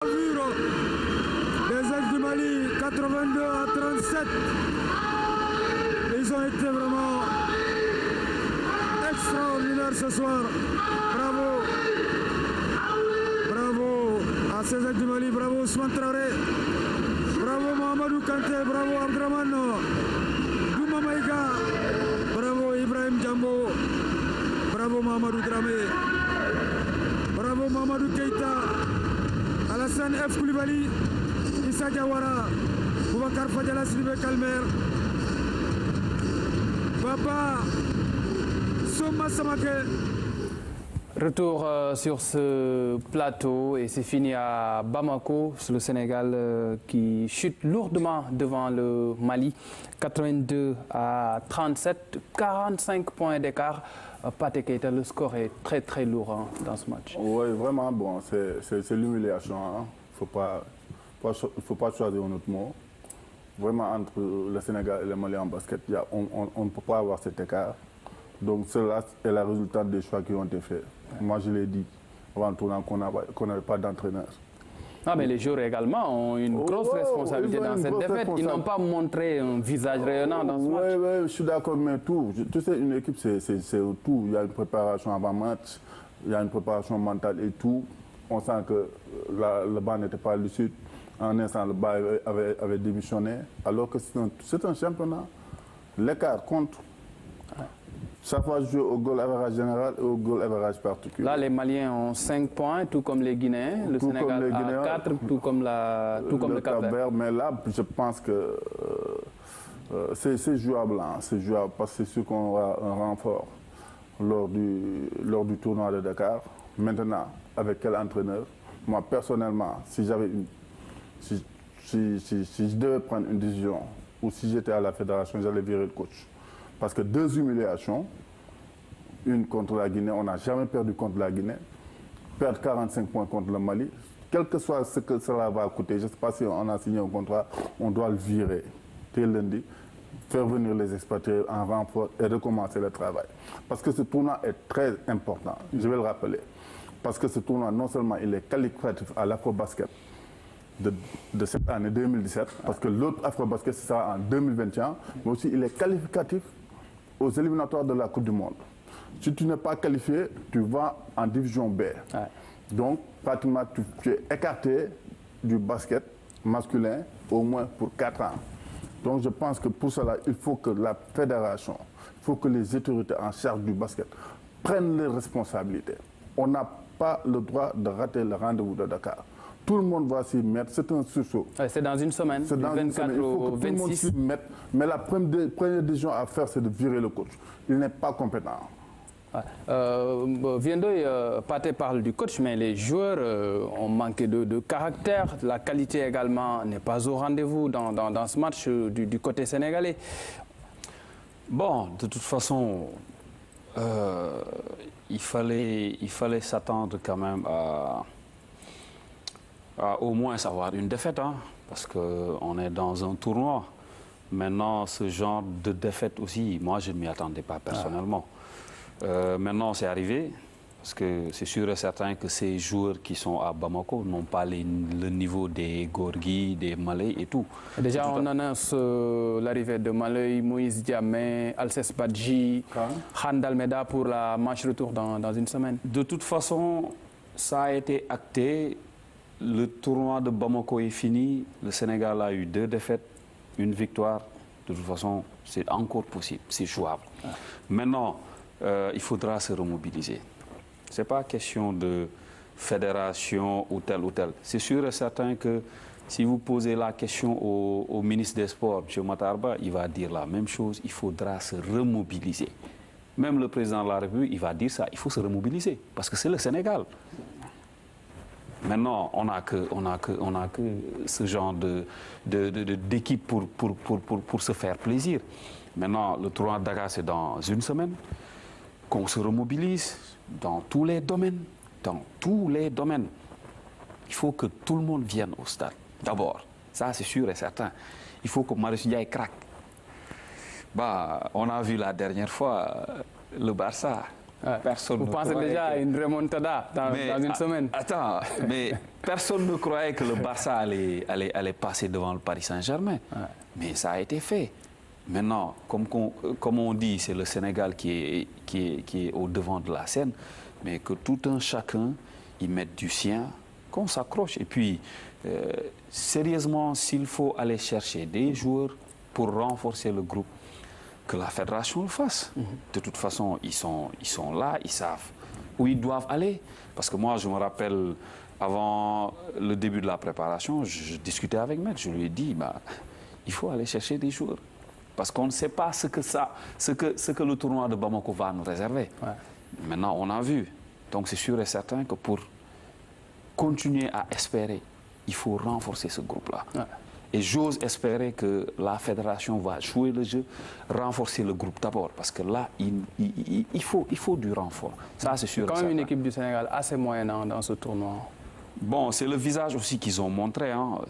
Les Ailes du Mali, 82 à 37. Ils ont été vraiment extraordinaires ce soir. Bravo. Bravo à ces Ailes du Mali, bravo Ousmane Traoré. Bravo Mohamedou Kanté, bravo Abdraman Douma Maïga. Bravo Ibrahim Djambo. Bravo Mamadou Dramé. Bravo Mamadou Keïta. Alassane F. Koulibaly, Issa Diawara, Boubacar Fadjala Sidibé Kalmer, Papa Soma Samake. Retour sur ce plateau et c'est fini à Bamako, c'est le Sénégal qui chute lourdement devant le Mali, 82 à 37, 45 points d'écart. Pathé Keïta, le score est très très lourd hein, dans ce match. Oui, vraiment, bon, c'est l'humiliation. Hein. Il ne faut pas choisir un autre mot. Vraiment, entre le Sénégal et le Mali en basket, on ne peut pas avoir cet écart. Donc cela est le résultat des choix qui ont été faits. Ouais. Moi, je l'ai dit avant le tournant qu'on n'avait pas d'entraîneur. Ah, mais les joueurs également ont une grosse responsabilité dans cette défaite. Ils n'ont pas montré un visage rayonnant dans ce match. Oui, je suis d'accord, mais tout. Tu sais, une équipe, c'est tout. Il y a une préparation avant match, il y a une préparation mentale et tout. On sent que le banc n'était pas lucide. En un instant, le banc avait démissionné. Alors que c'est un championnat. L'écart compte. Chaque fois, je joue au goal average général et au goal average particulier. Là, les Maliens ont 5 points, tout comme les Guinéens. Le Sénégal a 4, tout comme le Cap-Vert. Mais là, je pense que c'est jouable. Hein. C'est jouable parce que c'est sûr qu'on aura un renfort lors du tournoi de Dakar. Maintenant, avec quel entraîneur? Moi, personnellement, si je devais prendre une décision ou si j'étais à la fédération, j'allais virer le coach. Parce que 2 humiliations, une contre la Guinée, on n'a jamais perdu contre la Guinée, perdre 45 points contre le Mali, quel que soit ce que cela va coûter, je ne sais pas si on a signé un contrat, on doit le virer dès lundi, faire venir les expatriés en renfort et recommencer le travail. Parce que ce tournoi est très important, je vais le rappeler. Parce que ce tournoi, non seulement il est qualificatif à l'Afro-Basket de cette année 2017, parce que l'autre Afro-Basket sera en 2021, mais aussi il est qualificatif aux éliminatoires de la Coupe du Monde. Si tu n'es pas qualifié, tu vas en division B. Ouais. Donc, pratiquement, tu es écarté du basket masculin au moins pour 4 ans. Donc, je pense que pour cela, il faut que la fédération, il faut que les autorités en charge du basket prennent les responsabilités. On n'a pas le droit de rater le rendez-vous de Dakar. Tout le monde va s'y mettre, c'est un sursaut. C'est dans une semaine, du 24 au 26. Tout le monde s'y mette, mais la première décision à faire, c'est de virer le coach. Il n'est pas compétent. Viendoy, Pathé parle du coach, mais les joueurs ont manqué de caractère. La qualité également n'est pas au rendez-vous dans ce match du côté sénégalais. Bon, de toute façon, il fallait s'attendre quand même à au moins avoir une défaite, hein, parce qu'on est dans un tournoi. Maintenant, ce genre de défaite aussi, moi je ne m'y attendais pas personnellement. Maintenant, c'est arrivé, parce que c'est sûr et certain que ces joueurs qui sont à Bamako n'ont pas le niveau des Gorgui, des Malais et tout. Déjà, on annonce l'arrivée de Malay, Moïse Diamé, Alces Badji, Khan Dalmeda pour la match retour dans une semaine. De toute façon, ça a été acté. Le tournoi de Bamako est fini. Le Sénégal a eu 2 défaites, 1 victoire. De toute façon, c'est encore possible, c'est jouable. Maintenant, il faudra se remobiliser. Ce n'est pas question de fédération ou tel ou tel. C'est sûr et certain que si vous posez la question au ministre des Sports, M. Matarba, il va dire la même chose. Il faudra se remobiliser. Même le président de la République, il va dire ça. Il faut se remobiliser parce que c'est le Sénégal. Maintenant, on n'a que ce genre d'équipe pour se faire plaisir. Maintenant, le tournoi de Dakar, c'est dans une semaine. Qu'on se remobilise dans tous les domaines. Dans tous les domaines. Il faut que tout le monde vienne au stade. D'abord, ça c'est sûr et certain. Il faut que Marius Ndiaye craque. Bah, on a vu la dernière fois le Barça. Personne Vous ne pensez croyait déjà à que- une remontada dans une semaine? Attends, mais personne ne croyait que le Barça allait passer devant le Paris Saint-Germain. Mais ça a été fait. Maintenant, comme on dit, c'est le Sénégal qui est au devant de la scène, mais que tout un chacun y mette du sien, qu'on s'accroche. Et puis, sérieusement, s'il faut aller chercher des joueurs pour renforcer le groupe, que la fédération le fasse. De toute façon, ils sont là, ils savent où ils doivent aller. Parce que moi, je me rappelle, avant le début de la préparation, je discutais avec Maître, je lui ai dit, il faut aller chercher des joueurs. Parce qu'on ne sait pas ce que le tournoi de Bamako va nous réserver. Ouais. Maintenant, on a vu. Donc, c'est sûr et certain que pour continuer à espérer, il faut renforcer ce groupe-là. Ouais. Et j'ose espérer que la fédération va jouer le jeu, renforcer le groupe d'abord. Parce que là, il faut du renfort. Ça, c'est sûr. C'est quand même une équipe du Sénégal assez moyenne dans ce tournoi. Bon, c'est le visage aussi qu'ils ont montré. On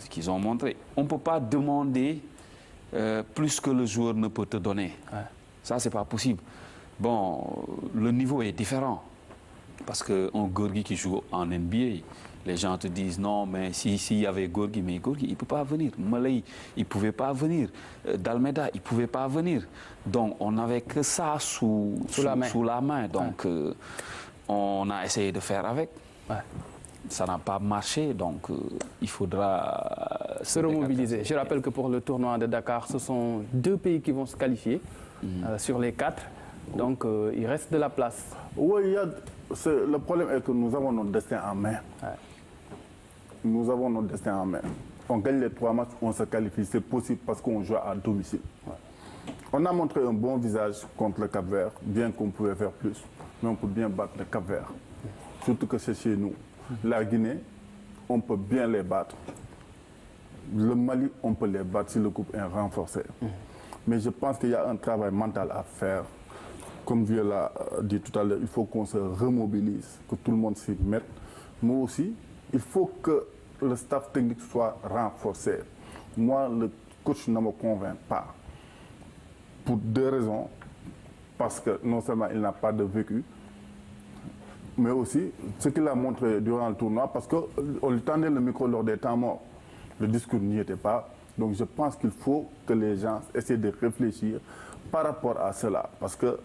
ne peut pas demander plus que le joueur ne peut te donner. Ouais. Ça, c'est pas possible. Bon, le niveau est différent. Parce qu'un Gorgui qui joue en NBA, les gens te disent non, mais s'il y avait Gorgui, mais Gorgui, il ne peut pas venir. Malay, il ne pouvait pas venir. Dalmeda, il ne pouvait pas venir. Donc, on n'avait que ça sous la main. Donc, on a essayé de faire avec. Ouais. Ça n'a pas marché, donc il faudra se remobiliser. Je rappelle que pour le tournoi de Dakar, ce sont 2 pays qui vont se qualifier sur les 4. Donc, il reste de la place. Oui, le problème est que nous avons notre destin en main. Ouais. Nous avons notre destin en main. On gagne les 3 matchs, on se qualifie. C'est possible parce qu'on joue à domicile. Ouais. On a montré un bon visage contre le Cap-Vert, bien qu'on pouvait faire plus. Mais on peut bien battre le Cap-Vert. Surtout que c'est chez nous. La Guinée, on peut bien les battre. Le Mali, on peut les battre si le groupe est renforcé. Mais je pense qu'il y a un travail mental à faire. Comme Vieux l'a dit tout à l'heure, il faut qu'on se remobilise, que tout le monde s'y mette. Mais aussi, il faut que le staff technique soit renforcé. Moi, le coach ne me convainc pas. Pour 2 raisons. Parce que non seulement il n'a pas de vécu, mais aussi ce qu'il a montré durant le tournoi, parce qu'on lui tendait le micro lors des temps morts. Le discours n'y était pas. Donc je pense qu'il faut que les gens essaient de réfléchir par rapport à cela. Parce qu'un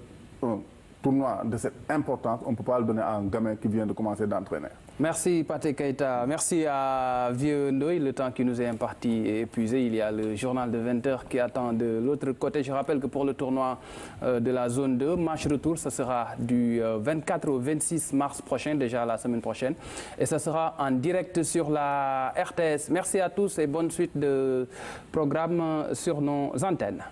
tournoi de cette importance, on ne peut pas le donner à un gamin qui vient de commencer d'entraîner. Merci Pathé Keïta. Merci à Vieux Ndoye. Le temps qui nous est imparti est épuisé. Il y a le journal de 20h qui attend de l'autre côté. Je rappelle que pour le tournoi de la zone 2, match retour, ce sera du 24 au 26 mars prochain, déjà la semaine prochaine. Et ça sera en direct sur la RTS. Merci à tous et bonne suite de programme sur nos antennes.